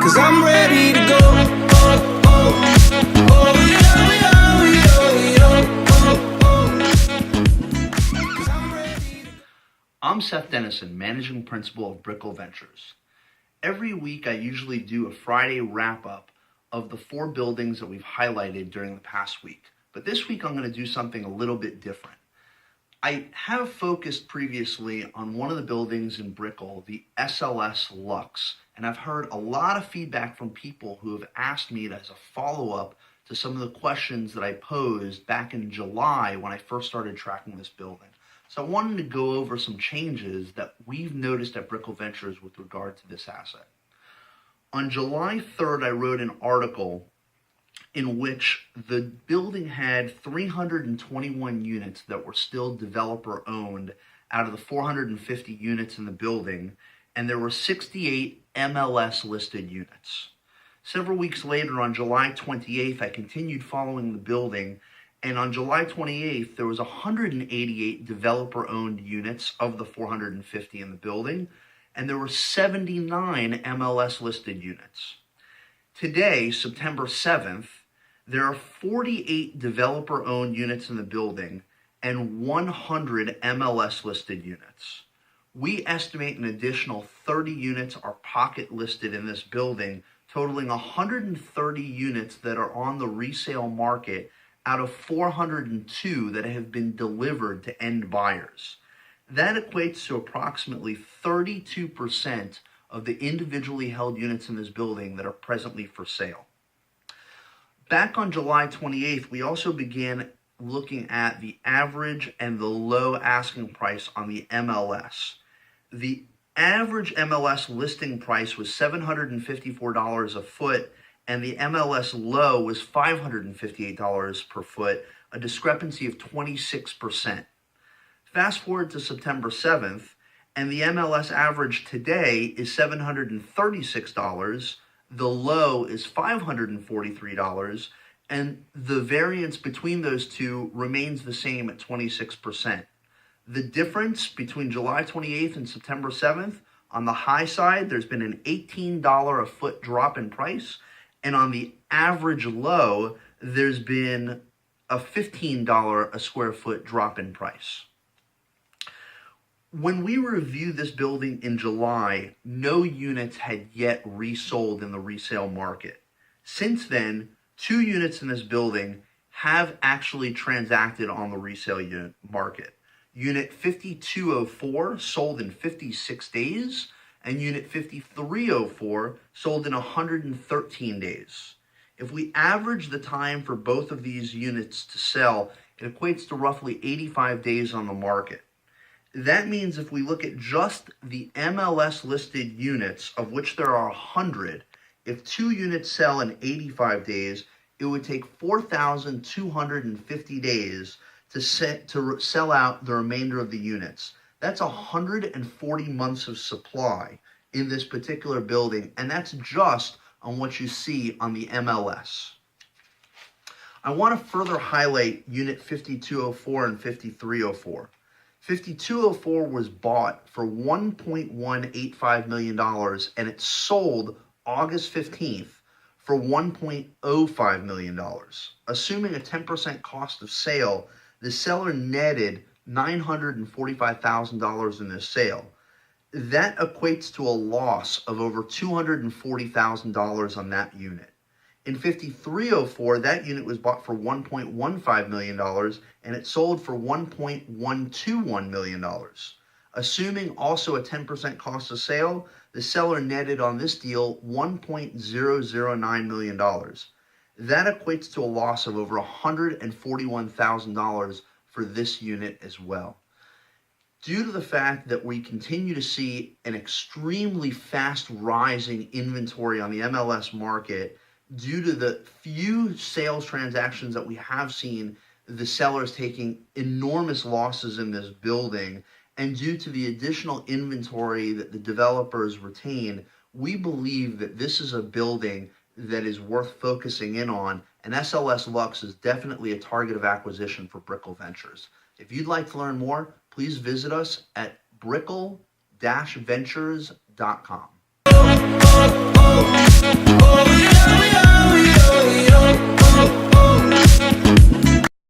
'cause I'm ready to go. Oh, oh, oh, yo, yo, yo, yo, oh, oh. 'Cause I'm ready to go. I'm Sept, Managing Principal of Brickell Ventures. Every week I usually do a Friday wrap-up of the 4 buildings that we've highlighted during the past week. But this week I'm going to do something a little bit different. I have focused previously on one of the buildings in Brickell, the SLS Lux, and I've heard a lot of feedback from people who have asked me as a follow-up to some of the questions that I posed back in July when I first started tracking this building. So I wanted to go over some changes that we've noticed at Brickell Ventures with regard to this asset. On July 3rd, I wrote an article in which the building had 321 units that were still developer owned out of the 450 units in the building, and there were 68 MLS listed units. Several weeks later, on July 28th, I continued following the building, and on July 28th, there was 188 developer owned units of the 450 in the building, and there were 79 MLS listed units. Today, September 7th, there are 48 developer-owned units in the building and 100 MLS-listed units. We estimate an additional 30 units are pocket-listed in this building, totaling 130 units that are on the resale market out of 402 that have been delivered to end buyers. That equates to approximately 32% of the individually held units in this building that are presently for sale. Back on July 28th, we also began looking at the average and the low asking price on the MLS. The average MLS listing price was $754 a foot, and the MLS low was $558 per foot, a discrepancy of 26%. Fast forward to September 7th, and the MLS average today is $736, the low is $543, and the variance between those two remains the same at 26%. The difference between July 28th and September 7th, on the high side, there's been an $18 a foot drop in price, and on the average low, there's been a $15 a square foot drop in price. When we reviewed this building in July, no units had yet resold in the resale market. Since then, 2 units in this building have actually transacted on the resale unit market. Unit 5204 sold in 56 days, and Unit 5304 sold in 113 days. If we average the time for both of these units to sell, it equates to roughly 85 days on the market. That means if we look at just the MLS listed units, of which there are 100, if 2 units sell in 85 days, it would take 4,250 days to sell out the remainder of the units. That's 140 months of supply in this particular building, and that's just on what you see on the MLS. I want to further highlight Unit 5204 and 5304. 5204 was bought for $1.185 million, and it sold August 15th for $1.05 million. Assuming a 10% cost of sale, the seller netted $945,000 in this sale. That equates to a loss of over $240,000 on that unit. In 5304, that unit was bought for $1.15 million, and it sold for $1.121 million. Assuming also a 10% cost of sale, the seller netted on this deal $1.009 million. That equates to a loss of over $141,000 for this unit as well. Due to the fact that we continue to see an extremely fast rising inventory on the MLS market, due to the few sales transactions that we have seen, the sellers taking enormous losses in this building, and due to the additional inventory that the developers retain, we believe that this is a building that is worth focusing in on, and SLS Lux is definitely a target of acquisition for Brickell Ventures. If you'd like to learn more, please visit us at brickell-ventures.com.